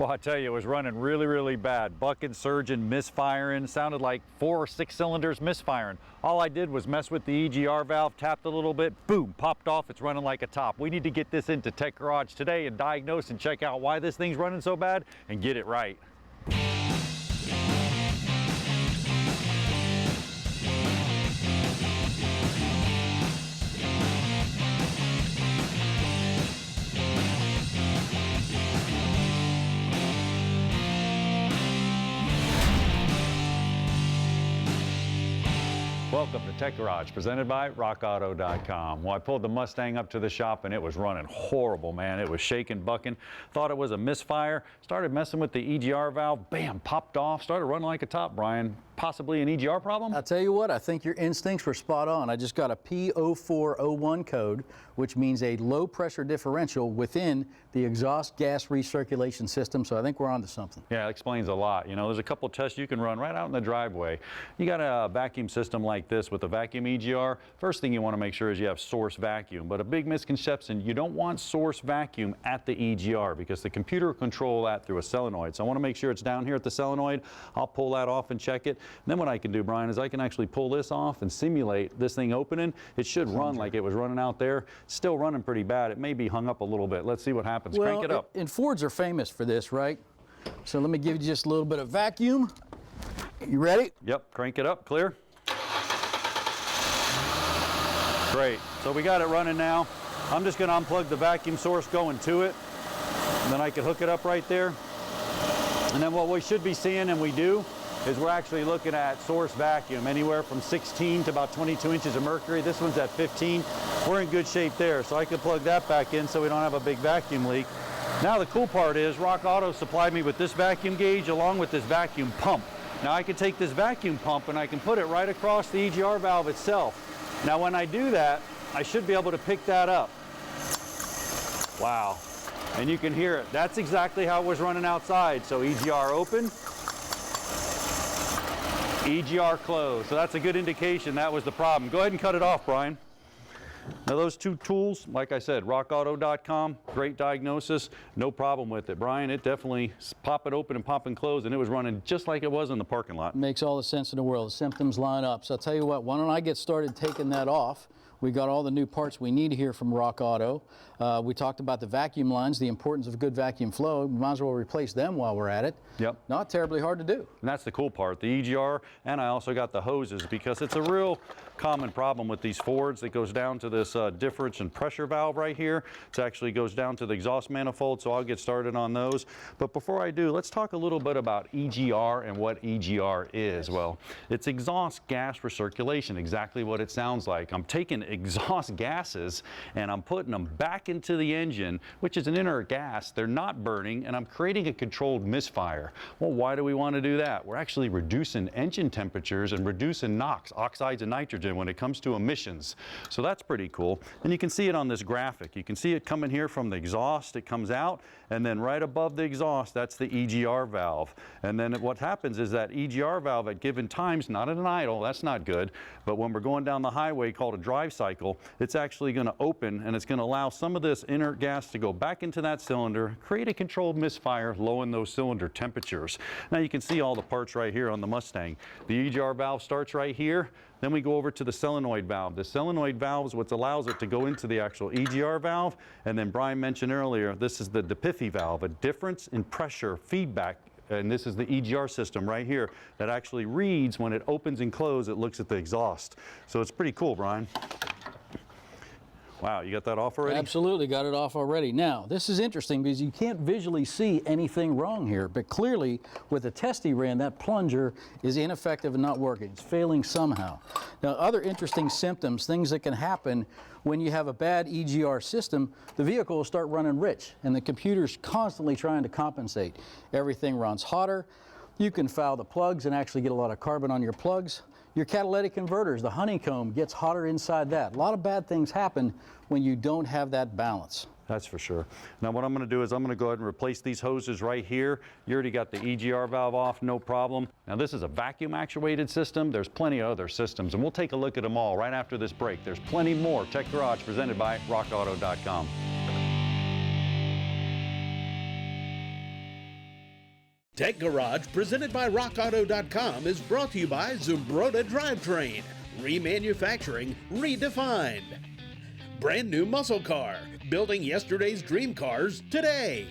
Well, I tell you, it was running really, really bad. Bucking, surging, misfiring. Sounded like 4 or 6 cylinders misfiring. All I did was mess with the EGR valve, tapped a little bit, boom, popped off. It's running like a top. We need to get this into Tech Garage today and diagnose and check out why this thing's running so bad and get it right. Welcome to Tech Garage, presented by rockauto.com. Well, I pulled the Mustang up to the shop and it was running horrible, man. It was shaking, bucking. Thought it was a misfire. Started messing with the EGR valve. Bam, popped off. Started running like a top, Brian. Possibly an EGR problem? I'll tell you what, I think your instincts were spot on. I just got a P0401 code, which means a low pressure differential within the exhaust gas recirculation system, so I think we're onto something. Yeah, it explains a lot. You know, there's a couple tests you can run right out in the driveway. You got a vacuum system like this with a vacuum EGR. First thing you want to make sure is you have source vacuum, but a big misconception, you don't want source vacuum at the EGR because the computer will control that through a solenoid. So I want to make sure it's down here at the solenoid. I'll pull that off and check it. And then what I can do, Brian, is I can actually pull this off and simulate this thing opening. It should run like it was running out there. Still running pretty bad. It may be hung up a little bit. Let's see what happens. Well, crank it up. And Fords are famous for this, right? So let me give you just a little bit of vacuum. You ready? Yep, crank it up, clear. Great, so we got it running now. I'm just gonna unplug the vacuum source going to it, and then I can hook it up right there. And then what we should be seeing, and we do, is we're actually looking at source vacuum, anywhere from 16 to about 22 inches of mercury. This one's at 15. We're in good shape there, so I can plug that back in so we don't have a big vacuum leak. Now the cool part is Rock Auto supplied me with this vacuum gauge along with this vacuum pump. Now I can take this vacuum pump and I can put it right across the EGR valve itself. Now when I do that, I should be able to pick that up. Wow, and you can hear it. That's exactly how it was running outside. So EGR open, EGR closed. So that's a good indication that was the problem. Go ahead and cut it off, Brian. Now those two tools, like I said, rockauto.com, great diagnosis, no problem with it. Brian, it definitely pop it open and pop and close, and it was running just like it was in the parking lot. Makes all the sense in the world. The symptoms line up. So I'll tell you what, why don't I get started taking that off? We got all the new parts we need here from Rock Auto. We talked about the vacuum lines, the importance of good vacuum flow. We might as well replace them while we're at it. Yep. Not terribly hard to do. And that's the cool part, the EGR, and I also got the hoses because it's a real common problem with these Fords. It goes down to this difference and pressure valve right here. It actually goes down to the exhaust manifold, so I'll get started on those. But before I do, let's talk a little bit about EGR and what EGR is. Well, it's exhaust gas recirculation, exactly what it sounds like. I'm taking exhaust gases and I'm putting them back into the engine, which is an inert gas. They're not burning, and I'm creating a controlled misfire. Well, why do we want to do that? We're actually reducing engine temperatures and reducing NOx, oxides of nitrogen, when it comes to emissions. So that's pretty cool. And you can see it on this graphic. You can see it coming here from the exhaust. It comes out, and then right above the exhaust, that's the EGR valve. And then what happens is that EGR valve at given times, not at an idle, that's not good, but when we're going down the highway called a drive cycle, it's actually going to open, and it's going to allow some of this inert gas to go back into that cylinder, create a controlled misfire, lowering those cylinder temperatures. Now you can see all the parts right here on the Mustang. The EGR valve starts right here. Then we go over to the solenoid valve. The solenoid valve is what allows it to go into the actual EGR valve. And then Brian mentioned earlier, this is the DPIFI valve, a difference in pressure feedback. And this is the EGR system right here that actually reads when it opens and closes, it looks at the exhaust. So it's pretty cool, Brian. Wow, you got that off already? Absolutely, got it off already. Now, this is interesting because you can't visually see anything wrong here, but clearly with the test he ran, that plunger is ineffective and not working. It's failing somehow. Now, other interesting symptoms, things that can happen when you have a bad EGR system, the vehicle will start running rich, and the computer's constantly trying to compensate. Everything runs hotter. You can foul the plugs and actually get a lot of carbon on your plugs. Your catalytic converters, the honeycomb, gets hotter inside that. A lot of bad things happen when you don't have that balance. That's for sure. Now what I'm going to do is I'm going to go ahead and replace these hoses right here. You already got the EGR valve off, no problem. Now this is a vacuum actuated system. There's plenty of other systems, and we'll take a look at them all right after this break. There's plenty more. Tech Garage presented by rockauto.com. Tech Garage, presented by RockAuto.com, is brought to you by Zumbrota Drivetrain, remanufacturing redefined. Brand new muscle car, building yesterday's dream cars today.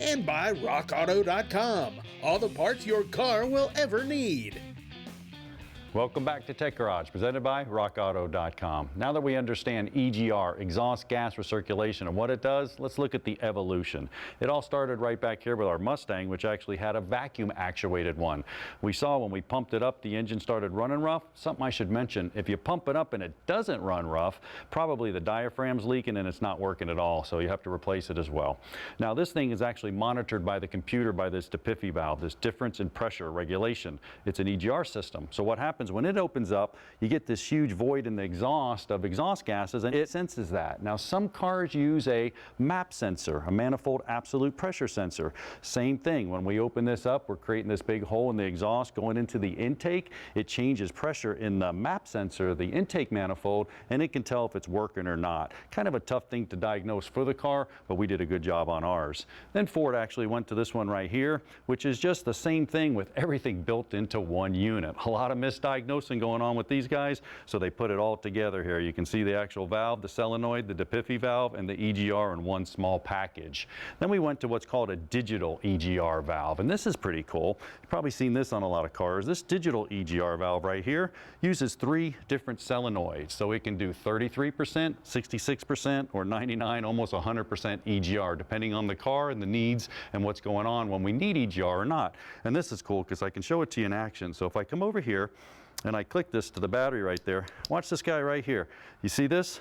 And by RockAuto.com, all the parts your car will ever need. Welcome back to Tech Garage, presented by RockAuto.com. Now that we understand EGR, exhaust gas recirculation, and what it does, let's look at the evolution. It all started right back here with our Mustang, which actually had a vacuum actuated one. We saw when we pumped it up, the engine started running rough. Something I should mention, if you pump it up and it doesn't run rough, probably the diaphragm's leaking and it's not working at all, so you have to replace it as well. Now this thing is actually monitored by the computer by this differential valve, this difference in pressure regulation. It's an EGR system. So what happens when it opens up, you get this huge void in the exhaust of exhaust gases, and it senses that. Now some cars use a MAP sensor, a manifold absolute pressure sensor. Same thing, when we open this up, we're creating this big hole in the exhaust going into the intake. It changes pressure in the MAP sensor, the intake manifold, and it can tell if it's working or not. Kind of a tough thing to diagnose for the car, but we did a good job on ours. Then Ford actually went to this one right here, which is just the same thing with everything built into one unit. A lot of misdiagnosing going on with these guys, so they put it all together here. You can see the actual valve, the solenoid, the differential valve, and the EGR in one small package. Then we went to what's called a digital EGR valve, and this is pretty cool. You've probably seen this on a lot of cars. This digital EGR valve right here uses 3 different solenoids, so it can do 33%, 66%, or 99, almost 100% EGR, depending on the car and the needs and what's going on when we need EGR or not. And this is cool because I can show it to you in action. So if I come over here and I click this to the battery right there, watch this guy right here. You see this?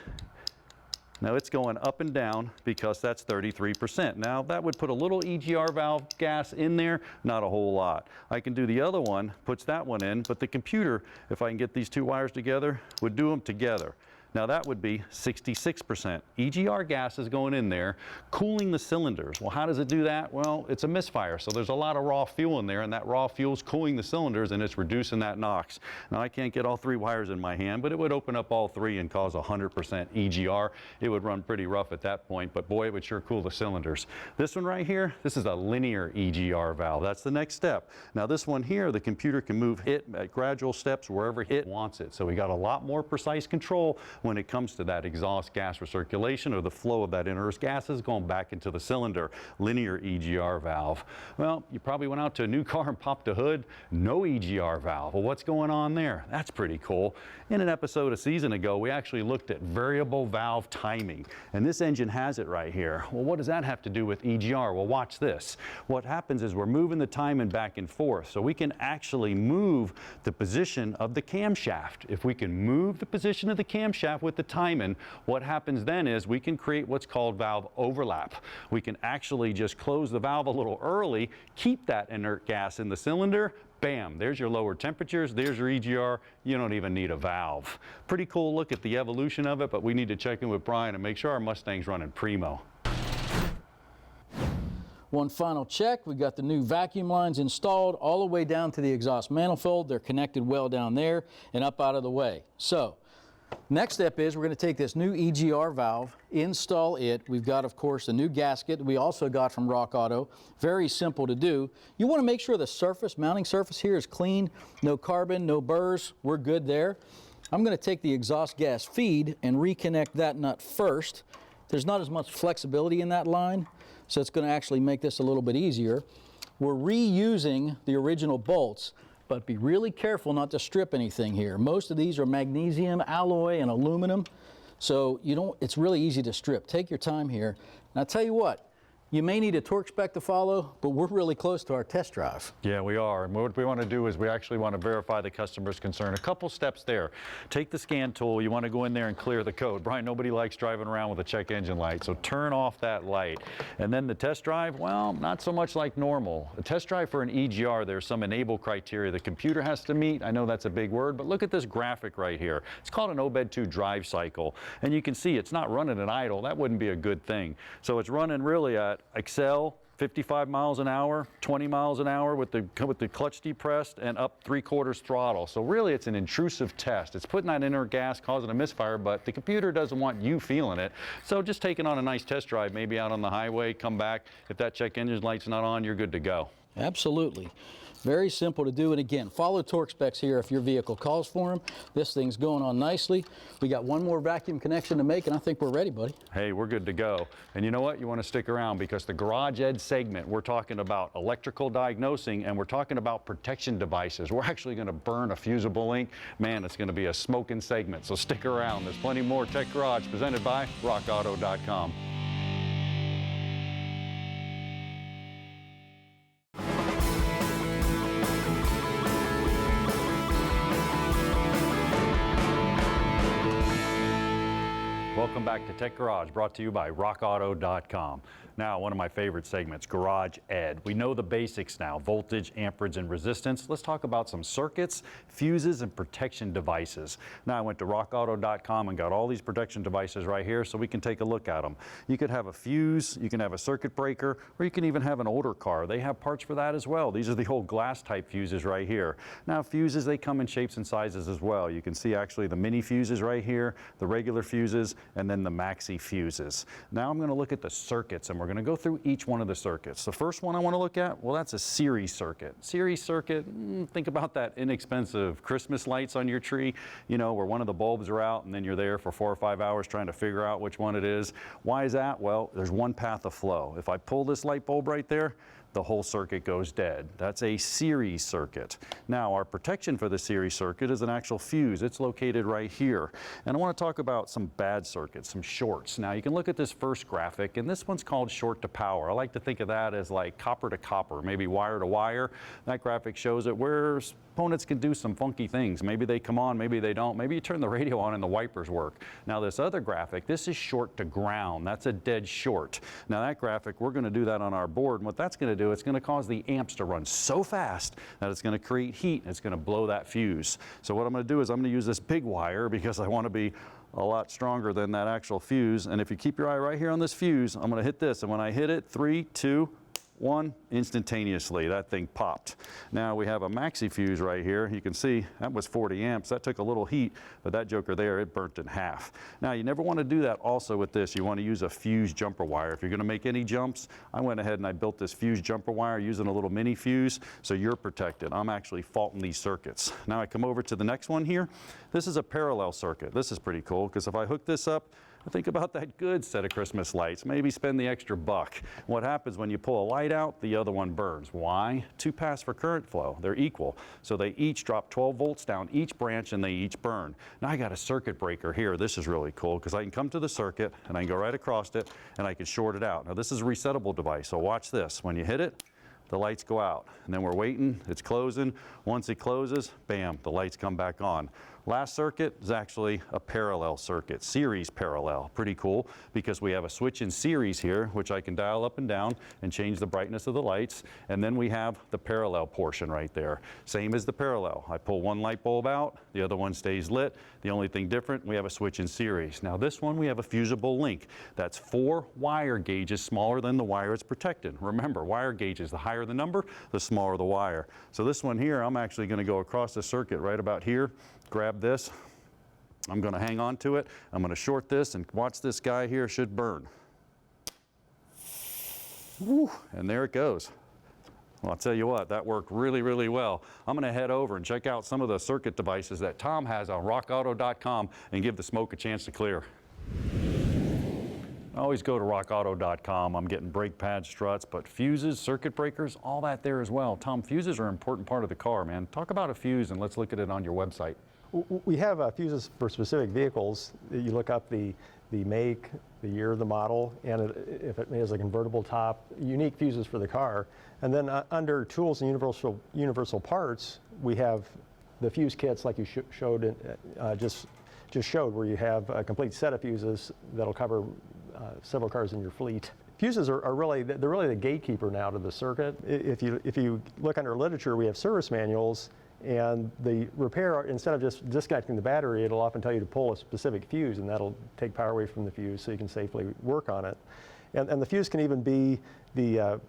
Now it's going up and down because that's 33%. Now that would put a little EGR valve gas in there, not a whole lot. I can do the other one, puts that one in, but the computer, if I can get these 2 wires together, would do them together. Now that would be 66%. EGR gas is going in there, cooling the cylinders. Well, how does it do that? Well, it's a misfire, so there's a lot of raw fuel in there, and that raw fuel is cooling the cylinders, and it's reducing that NOx. Now I can't get all 3 wires in my hand, but it would open up all 3 and cause 100% EGR. It would run pretty rough at that point, but boy, it would sure cool the cylinders. This one right here, this is a linear EGR valve. That's the next step. Now this one here, the computer can move it at gradual steps wherever it wants it. So we got a lot more precise control when it comes to that exhaust gas recirculation or the flow of that inert gases going back into the cylinder. Linear EGR valve. Well, you probably went out to a new car and popped a hood, no EGR valve. Well, what's going on there? That's pretty cool. In an episode a season ago, we actually looked at variable valve timing, and this engine has it right here. Well, what does that have to do with EGR? Well, watch this. What happens is we're moving the timing back and forth, so we can actually move the position of the camshaft. If we can move the position of the camshaft with the timing, what happens then is we can create what's called valve overlap. We can actually just close the valve a little early, keep that inert gas in the cylinder, bam, there's your lower temperatures, there's your EGR, you don't even need a valve. Pretty cool look at the evolution of it, but we need to check in with Brian and make sure our Mustang's running primo. One final check, we got the new vacuum lines installed all the way down to the exhaust manifold. They're connected well down there and up out of the way. So next step is we're going to take this new EGR valve, install it. We've got, of course, a new gasket we also got from Rock Auto. Very simple to do. You want to make sure the surface, mounting surface here is clean, no carbon, no burrs. We're good there. I'm going to take the exhaust gas feed and reconnect that nut first. There's not as much flexibility in that line, so it's going to actually make this a little bit easier. We're reusing the original bolts, but be really careful not to strip anything here. Most of these are magnesium, alloy, and aluminum, so it's really easy to strip. Take your time here. And I'll tell you what, you may need a torque spec to follow, but we're really close to our test drive. Yeah, we are. And what we want to do is we actually want to verify the customer's concern. A couple steps there. Take the scan tool. You want to go in there and clear the code. Brian, nobody likes driving around with a check engine light, so turn off that light. And then the test drive, well, not so much like normal. A test drive for an EGR, there's some enable criteria the computer has to meet. I know that's a big word, but look at this graphic right here. It's called an OBED 2 drive cycle. And you can see it's not running at idle. That wouldn't be a good thing. So it's running really at Excel, 55 miles an hour, 20 miles an hour with the clutch depressed and up 3/4 throttle. So really it's an intrusive test. It's putting that inert gas, causing a misfire, but the computer doesn't want you feeling it. So just take it on a nice test drive, maybe out on the highway, come back. If that check engine light's not on, you're good to go. Absolutely. Very simple to do. And again, follow torque specs here if your vehicle calls for them. This thing's going on nicely. We got one more vacuum connection to make, and I think we're ready, buddy. Hey, we're good to go. And you know what? You want to stick around because the Garage Ed segment, we're talking about electrical diagnosing and we're talking about protection devices. We're actually going to burn a fusible link. Man, it's going to be a smoking segment, so stick around. There's plenty more Tech Garage presented by rockauto.com. Welcome back to Tech Garage, brought to you by rockauto.com. Now, one of my favorite segments, Garage Ed. We know the basics now, voltage, amperage, and resistance. Let's talk about some circuits, fuses, and protection devices. Now, I went to rockauto.com and got all these protection devices right here so we can take a look at them. You could have a fuse, you can have a circuit breaker, or you can even have an older car. They have parts for that as well. These are the old glass type fuses right here. Now, fuses, they come in shapes and sizes as well. You can see actually the mini fuses right here, the regular fuses, and then the maxi fuses. Now I'm going to look at the circuits, and we're going to go through each one of the circuits. The first one I want to look at, well, that's a series circuit. Series circuit, think about that inexpensive Christmas lights on your tree, you know, where one of the bulbs are out and then you're there for 4 or 5 hours trying to figure out which one it is. Why is that? Well, there's one path of flow. If I pull this light bulb right there, the whole circuit goes dead. That's a series circuit. Now, our protection for the series circuit is an actual fuse. It's located right here. And I want to talk about some bad circuits, some shorts. Now, you can look at this first graphic, and this one's called short to power. I like to think of that as like copper to copper, maybe wire to wire. That graphic shows it where opponents can do some funky things. Maybe they come on, maybe they don't. Maybe you turn the radio on and the wipers work. Now, this other graphic, this is short to ground. That's a dead short. Now, that graphic, we're going to do that on our board, and what that's going to do, it's going to cause the amps to run so fast that it's going to create heat and it's going to blow that fuse. So what I'm going to do is I'm going to use this big wire because I want to be a lot stronger than that actual fuse. And if you keep your eye right here on this fuse, I'm going to hit this. And when I hit it, 3, 2, 1, instantaneously, that thing popped. Now we have a maxi fuse right here. You can see that was 40 amps. That took a little heat, but that joker there, it burnt in half. Now you never want to do that also with this. You want to use a fuse jumper wire. If you're going to make any jumps, I went ahead and I built this fuse jumper wire using a little mini fuse, so you're protected. I'm actually faulting these circuits. Now I come over to the next one here. This is a parallel circuit. This is pretty cool because if I hook this up, think about that good set of Christmas lights. Maybe spend the extra buck. What happens when you pull a light out, the other one burns. Why? 2 paths for current flow. They're equal. So they each drop 12 volts down each branch and they each burn. Now I got a circuit breaker here. This is really cool because I can come to the circuit and I can go right across it and I can short it out. Now this is a resettable device. So watch this. When you hit it, the lights go out. And then we're waiting. It's closing. Once it closes, bam, the lights come back on. Last circuit is actually a parallel circuit, series parallel. Pretty cool because we have a switch in series here, which I can dial up and down and change the brightness of the lights. And then we have the parallel portion right there. Same as the parallel. I pull one light bulb out, the other one stays lit. The only thing different, we have a switch in series. Now this one, we have a fusible link. That's 4 wire gauges smaller than the wire it's protected. Remember, wire gauges, the higher the number, the smaller the wire. So this one here, I'm actually going to go across the circuit right about here. Grab this, I'm going to hang on to it, I'm going to short this, and watch this guy here should burn. Woo, and there it goes. Well, I'll tell you what, that worked really, really well. I'm going to head over and check out some of the circuit devices that Tom has on rockauto.com and give the smoke a chance to clear. I always go to rockauto.com. I'm getting brake pads, struts, but fuses, circuit breakers, all that there as well. Tom, fuses are an important part of the car, man. Talk about a fuse and let's look at it on your website. We have fuses for specific vehicles. You look up the make, the year of the model, and if it has a convertible top, unique fuses for the car. And then under tools and universal parts, we have the fuse kits like you showed, just showed, where you have a complete set of fuses that'll cover several cars in your fleet. Fuses are really, they're really the gatekeeper now to the circuit. If you look under literature, we have service manuals, and the repair, instead of just disconnecting the battery, it'll often tell you to pull a specific fuse, and that'll take power away from the fuse so you can safely work on it. And the fuse can even be the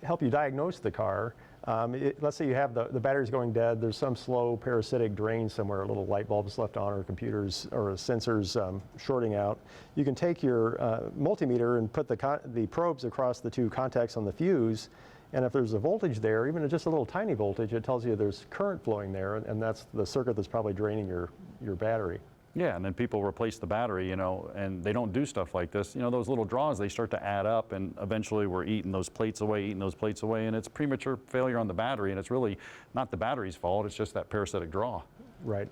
help you diagnose the car. Let's say you have the battery's going dead, there's some slow parasitic drain somewhere, a little light bulb's left on, or computers or sensors shorting out. You can take your multimeter and put the probes across the 2 contacts on the fuse, And if there's a voltage there, even just a little tiny voltage, it tells you there's current flowing there, and that's the circuit that's probably draining your battery. Yeah, and then people replace the battery, you know, and they don't do stuff like this. You know, those little draws, they start to add up, and eventually we're eating those plates away, and it's premature failure on the battery, and it's really not the battery's fault, it's just that parasitic draw. Right.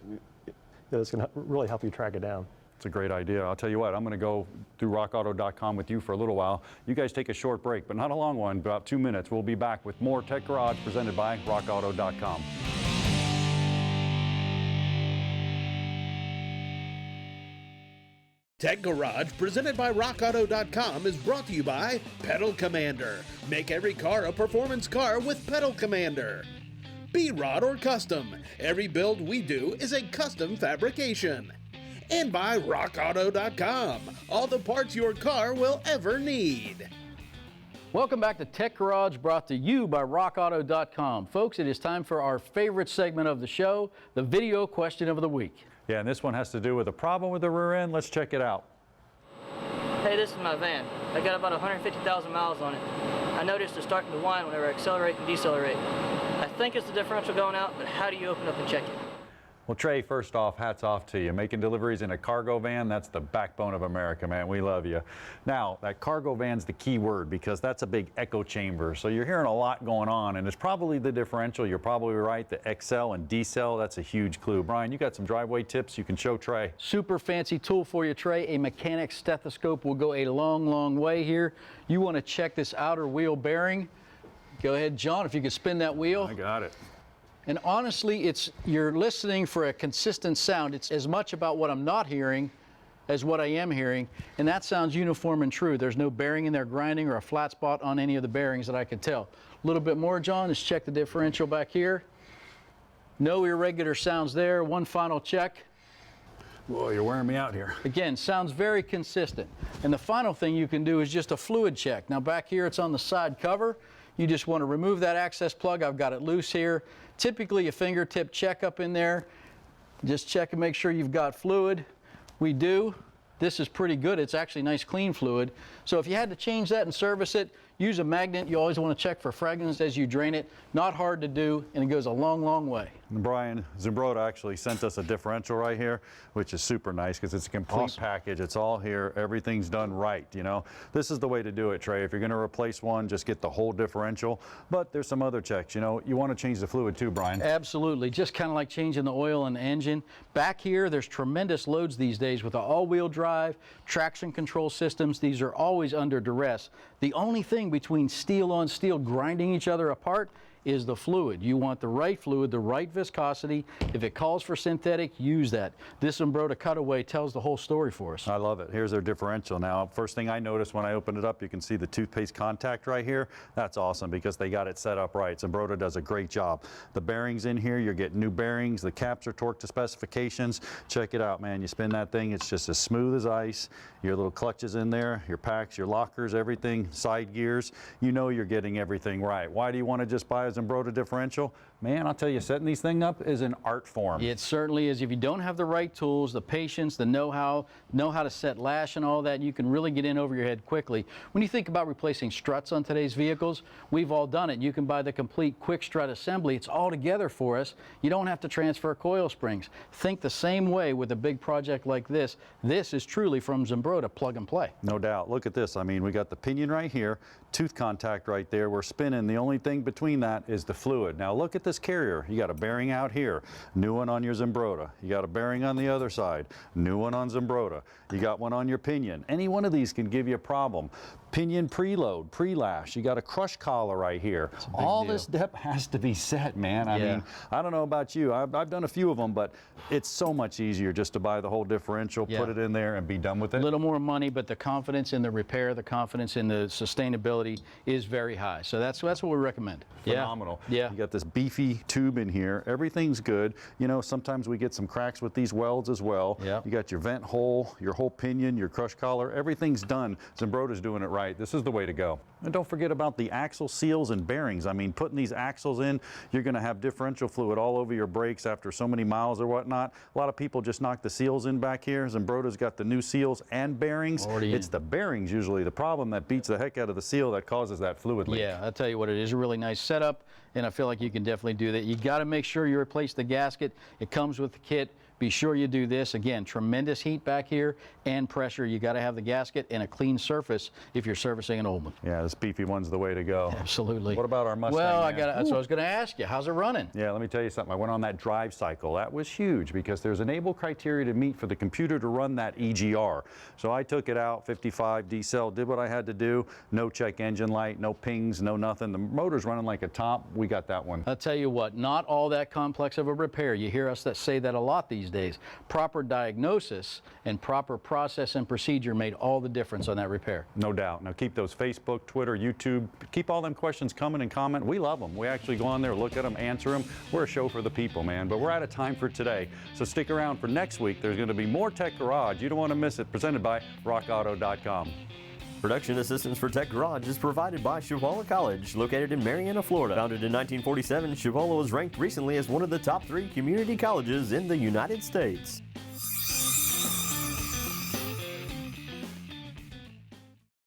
That's going to really help you track it down. It's a great idea. I'll tell you what, I'm going to go through rockauto.com with you for a little while. You guys take a short break, but not a long one, about 2 minutes. We'll be back with more Tech Garage presented by rockauto.com. Tech Garage, presented by RockAuto.com, is brought to you by Pedal Commander. Make every car a performance car with Pedal Commander. B-Rod or Custom. Every build we do is a custom fabrication. And by RockAuto.com. All the parts your car will ever need. Welcome back to Tech Garage, brought to you by rockauto.com. Folks, it is time for our favorite segment of the show, the video question of the week. Yeah, and this one has to do with a problem with the rear end. Let's check it out. Hey, this is my van. I got about 150,000 miles on it. I noticed it's starting to whine whenever I accelerate and decelerate. I think it's the differential going out, but how do you open up and check it? Well, Trey, first off, hats off to you. Making deliveries in a cargo van, that's the backbone of America, man. We love you. Now, that cargo van's the key word because that's a big echo chamber. So you're hearing a lot going on, and it's probably the differential. You're probably right. The XL and decel, that's a huge clue. Brian, you got some driveway tips you can show Trey. Super fancy tool for you, Trey. A mechanic's stethoscope will go a long, long way here. You want to check this outer wheel bearing. Go ahead, John, if you could spin that wheel. I got it. And honestly, you're listening for a consistent sound. It's as much about what I'm not hearing as what I am hearing, and that sounds uniform and true. There's no bearing in there grinding or a flat spot on any of the bearings that I could tell. A little bit more, John. Let's check the differential back here. No irregular sounds there. One final check. Boy, you're wearing me out here. Again, sounds very consistent. And the final thing you can do is just a fluid check. Now back here, it's on the side cover. You just want to remove that access plug. I've got it loose here. Typically a fingertip check up in there. Just check and make sure you've got fluid. We do. This is pretty good. It's actually nice clean fluid. So if you had to change that and service it, use a magnet. You always want to check for fragments as you drain it. Not hard to do, and it goes a long, long way. And Brian, Zumbrota actually sent us a differential right here, which is super nice because it's a complete package. It's all here. Everything's done right, you know. This is the way to do it, Trey. If you're going to replace one, just get the whole differential. But there's some other checks, you know. You want to change the fluid too, Brian. Absolutely. Just kind of like changing the oil in the engine. Back here, there's tremendous loads these days with the all-wheel drive, traction control systems. These are always under duress. The only thing between steel on steel grinding each other apart is the fluid. You want the right fluid, the right viscosity. If it calls for synthetic, use that. This Zumbrota cutaway tells the whole story for us. I love it. Here's our differential now. First thing I noticed when I opened it up, you can see the toothpaste contact right here. That's awesome because they got it set up right. Zumbrota does a great job. The bearings in here, you're getting new bearings. The caps are torqued to specifications. Check it out, man. You spin that thing, it's just as smooth as ice. Your little clutches in there, your packs, your lockers, everything, side gears. You know you're getting everything right. Why do you want to just buy a Zumbrota differential? Man, I'll tell you, setting these things up is an art form. It certainly is. If you don't have the right tools, the patience, the know-how to set lash and all that, you can really get in over your head quickly. When you think about replacing struts on today's vehicles, we've all done it. You can buy the complete quick strut assembly. It's all together for us. You don't have to transfer coil springs. Think the same way with a big project like this. This is truly from Zumbrota, plug and play. No doubt. Look at this. I mean, we got the pinion right here, tooth contact right there. We're spinning. The only thing between that is the fluid. Now look at this carrier. You got a bearing out here, new one on your Zumbrota. You got a bearing on the other side, new one on Zumbrota. You got one on your pinion. Any one of these can give you a problem. Pinion preload, pre-lash. You got a crush collar right here. All this depth has to be set, man. I mean, I don't know about you. I've done a few of them, but it's so much easier just to buy the whole differential, put it in there, and be done with it. A little more money, but the confidence in the repair, the confidence in the sustainability is very high. So that's what we recommend. Phenomenal. phenomenal. Yeah. You got this beefy tube in here. Everything's good. You know, sometimes we get some cracks with these welds as well. Yep. You got your vent hole, your whole pinion, your crush collar. Everything's done. Zembroda's doing it right. This is the way to go. And don't forget about the axle seals and bearings. I mean, putting these axles in, you're going to have differential fluid all over your brakes after so many miles or whatnot. A lot of people just knock the seals in back here. Zembroda's got the new seals and bearings. Already It's in. the bearings usually the problem that beats the heck out of the seal that causes that fluid leak. Yeah, I'll tell you what, it is a really nice setup, and I feel like you can definitely do that. You got to make sure you replace the gasket. It comes with the kit. Be sure you do this. Again, tremendous heat back here and pressure. You got to have the gasket and a clean surface if you're servicing an old one. Yeah, this beefy one's the way to go. Absolutely. What about our Mustang? Well, man? that's what I was going to ask you. How's it running? Yeah, let me tell you something. I went on that drive cycle. That was huge because there's enable criteria to meet for the computer to run that EGR. So I took it out, 55 D-cell, did what I had to do. No check engine light, no pings, no nothing. The motor's running like a top. We got that one. I'll tell you what, not all that complex of a repair. You hear us say that a lot these days. Proper diagnosis and proper process and procedure made all the difference on that repair. No doubt. Now keep those Facebook, Twitter, YouTube, keep all them questions coming and comment. We love them. We actually go on there, look at them, answer them. We're a show for the people, man. But we're out of time for today. So stick around for next week. There's going to be more Tech Garage. You don't want to miss it. Presented by rockauto.com. Production assistance for Tech Garage is provided by Chihuahua College, located in Marianna, Florida. Founded in 1947, Chihuahua was ranked recently as one of the top 3 community colleges in the United States.